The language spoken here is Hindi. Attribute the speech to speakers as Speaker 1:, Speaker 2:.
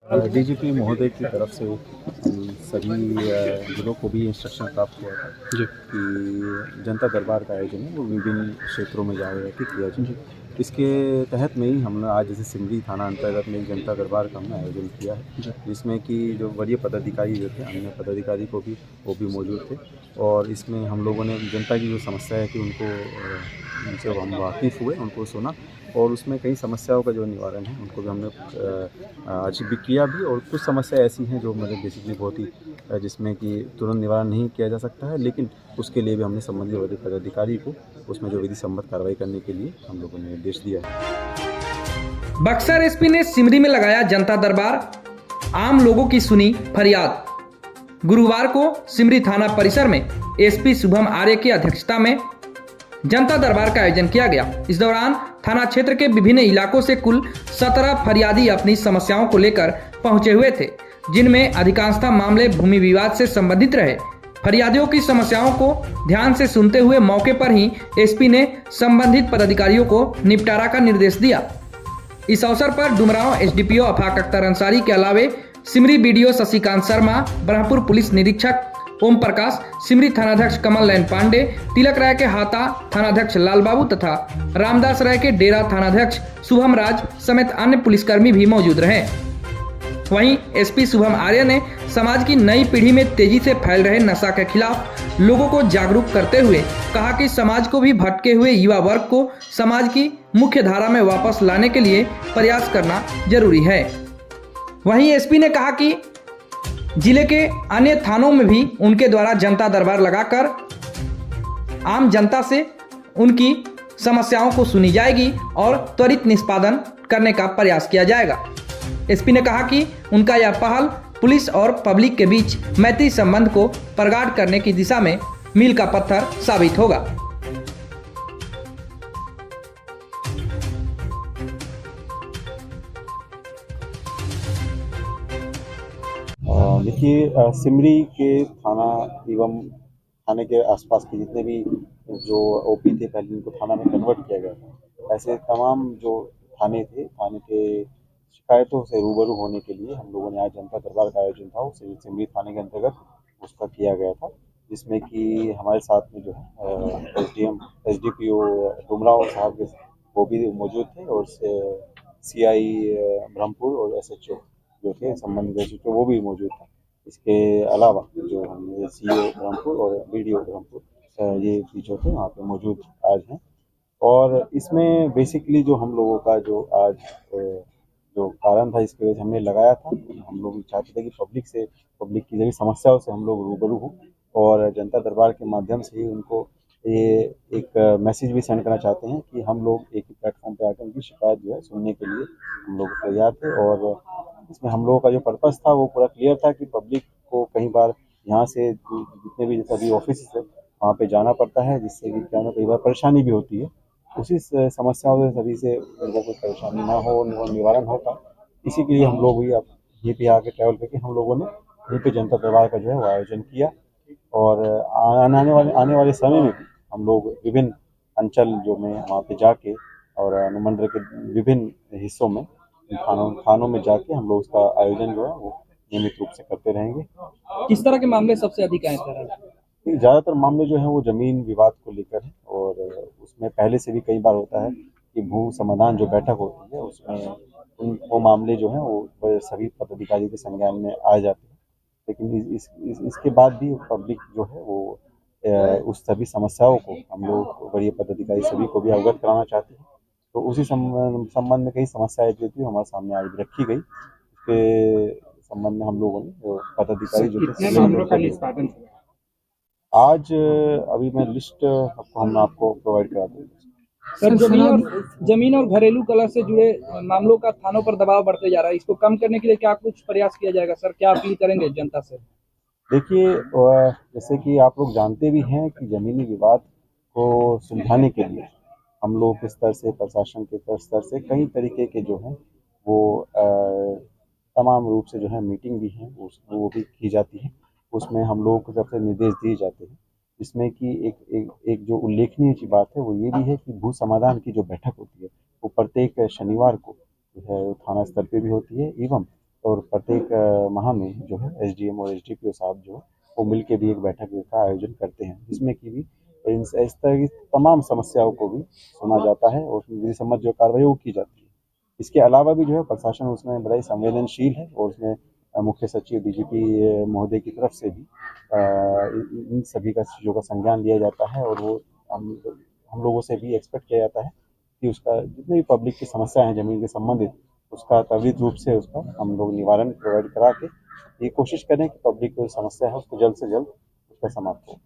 Speaker 1: डीजीपी महोदय की तरफ से हम सभी जिलों को भी इंस्ट्रक्शन प्राप्त हुआ था
Speaker 2: जी।
Speaker 1: कि जनता दरबार का आयोजन है वो विभिन्न क्षेत्रों में जा के किया जाए।
Speaker 2: जी।
Speaker 1: इसके तहत में ही हमने आज जैसे सिमरी थाना अंतर्गत में एक जनता दरबार का हमने आयोजन किया है,
Speaker 2: जी।
Speaker 1: जिसमें कि जो वरीय पदाधिकारी जो थे, अन्य पदाधिकारी वो भी मौजूद थे। और इसमें हम लोगों ने जनता की जो समस्या है कि उनसे हम वाकिफ़ हुए, उनको सुना और उसमें कई समस्याओं का जो निवारण है उनको भी हमने आज भी किया भी। और कुछ समस्या ऐसी हैं जो मतलब बेसिकली बहुत ही जिसमें कि तुरंत निवारण नहीं किया जा सकता है, लेकिन उसके लिए भी हमने संबंधित वरीय पदाधिकारी को उसमें जो विधि सम्मत कार्रवाई करने के लिए हम लोगों ने निर्देश दिया है।
Speaker 3: बक्सर एसपी ने सिमरी में लगाया जनता दरबार, आम लोगों की सुनी फरियाद। गुरुवार को सिमरी थाना परिसर में एसपी शुभम आर्य की अध्यक्षता में जनता दरबार का आयोजन किया गया। इस दौरान थाना क्षेत्र के विभिन्न इलाकों से कुल 17 फरियादी अपनी समस्याओं को लेकर पहुंचे हुए थे, जिनमें अधिकांशतः मामले भूमि विवाद से संबंधित रहे। फरियादियों की समस्याओं को ध्यान से सुनते हुए मौके पर ही एसपी ने संबंधित पदाधिकारियों को निपटारा का निर्देश दिया। इस अवसर पर डुमरांव एसडीपीओ अफाक अख्तर अंसारी के अलावे सिमरी बीडीओ शशिकांत शर्मा, ब्रह्मपुर पुलिस निरीक्षक ओम प्रकाश, सिमरी थानाध्यक्ष कमल नयन पांडे, तिलक राय के हाता थानाध्यक्ष लाल बाबू तथा रामदास राय के डेरा थानाध्यक्ष शुभम राज समेत अन्य पुलिसकर्मी भी मौजूद रहे। वहीं एसपी शुभम आर्य ने समाज की नई पीढ़ी में तेजी से फैल रहे नशा के खिलाफ लोगों को जागरूक करते हुए कहा कि समाज को भी भटके हुए युवा वर्ग को समाज की मुख्य धारा में वापस लाने के लिए प्रयास करना जरूरी है। वहीं एसपी ने कहा कि जिले के अन्य थानों में भी उनके द्वारा जनता दरबार लगाकर आम जनता से उनकी समस्याओं को सुनी जाएगी और त्वरित निष्पादन करने का प्रयास किया जाएगा। एसपी ने कहा कि उनका यह पहल पुलिस और पब्लिक के बीच मैत्री संबंध को प्रगाढ़ करने की दिशा में मील का पत्थर साबित होगा।
Speaker 1: देखिए, सिमरी के थाना एवं थाने के आसपास के जितने भी जो ओपी थे पहले उनको थाना में कन्वर्ट किया गया था, ऐसे तमाम जो थाने के शिकायतों से रूबरू होने के लिए हम लोगों ने आज जनता दरबार का आयोजन था वो सिमरी थाने के अंतर्गत उसका किया गया था, जिसमें कि हमारे साथ में जो है एसडीएम एसडीपीओ डुमरांव साहब वो भी मौजूद थे और सीआई ब्रह्मपुर और एसएचओ जो थे संबंधित एसएचओ वो भी मौजूद था। इसके अलावा जो हम सीओ ब्रह्मपुर और बीडीओ ब्रह्मपुर ये जो थे वहाँ पे मौजूद आज हैं। और इसमें बेसिकली जो हम लोगों का जो आज जो कारण था इसकी वजह से हमने लगाया था, हम लोग चाहते थे कि पब्लिक की जरूरी समस्याओं से हम लोग रूबरू हों और जनता दरबार के माध्यम से ही उनको ये एक मैसेज भी सेंड करना चाहते हैं कि हम लोग एक ही प्लेटफॉर्म पे आकर उनकी शिकायत जो है सुनने के लिए हम लोग तैयार थे। और इसमें हम लोगों का जो पर्पस था वो पूरा क्लियर था कि पब्लिक को कई बार यहाँ से जितने भी सभी ऑफिस है वहाँ पे जाना पड़ता है, जिससे कि क्या कई बार परेशानी भी होती है। उसी समस्याओं से सभी से उनको कोई परेशानी ना हो, निवारण होता, इसी के लिए हम लोग भी अब यहीं पे आके ट्रैवल करके हम लोगों ने यहीं पे जनता दरबार का जो है वो आयोजन किया। और आने वाले समय में भी हम लोग विभिन्न अंचल जो में वहाँ पे जाके और अनुमंडल के विभिन्न हिस्सों में थानों में जाके हम लोग उसका आयोजन जो है वो नियमित रूप से करते रहेंगे।
Speaker 3: किस तरह के मामले सबसे अधिक आए सर?
Speaker 1: ज़्यादातर मामले जो है वो जमीन विवाद को लेकर है और उसमें पहले से भी कई बार होता है कि भू समाधान जो बैठक होती है उसमें वो मामले जो हैं वो सभी पदाधिकारी के संज्ञान में आ जाते हैं, लेकिन इसके बाद भी पब्लिक जो है वो उस सभी समस्याओं को हम लोग वरीय पदाधिकारी सभी को भी अवगत कराना चाहते हैं। तो उसी संबंध में कई समस्याएं जो थी हमारे सामने आज रखी गई, उसके संबंध में हम लोगों ने पदाधिकारी जो थे आज अभी मैं लिस्ट हम आपको प्रोवाइड करा दूँगा।
Speaker 3: सर, जमीन और घरेलू कलह से जुड़े मामलों का थानों पर दबाव बढ़ते जा रहा है, इसको कम करने के लिए क्या कुछ प्रयास किया जाएगा सर? क्या अपील करेंगे जनता से?
Speaker 1: देखिए, जैसे कि आप लोग जानते भी हैं कि जमीनी विवाद को सुलझाने के लिए हम लोग के स्तर से, प्रशासन के स्तर से कई तरीके के जो हैं वो तमाम रूप से जो है मीटिंग भी हैं वो भी की जाती है। उसमें हम लोगों को सबसे निर्देश दिए जाते हैं, जिसमें कि एक जो उल्लेखनीय की बात है वो ये भी है कि भू समाधान की जो बैठक होती है वो प्रत्येक शनिवार को जो है थाना स्तर पे भी होती है एवं और प्रत्येक माह में जो है एसडीएम और एसडीपीओ साहब जो है वो मिल के भी एक बैठक का आयोजन करते हैं, जिसमें कि भी इस तरह की तमाम समस्याओं को भी सुना जाता है और विधि सम्मत जो कार्रवाई वो की जाती है। इसके अलावा भी जो है प्रशासन उसमें बड़ा ही संवेदनशील है और उसमें मुख्य सचिव डीजीपी महोदय की तरफ से भी इन सभी का चीज़ों का संज्ञान लिया जाता है और वो हम लोगों से भी एक्सपेक्ट किया जाता है कि उसका जितने भी पब्लिक की समस्या है ज़मीन के संबंधित उसका त्वरित रूप से उसका हम लोग निवारण प्रोवाइड करा के ये कोशिश करें कि पब्लिक को जो समस्या है उसको जल्द से जल्द उसका समाप्त हो।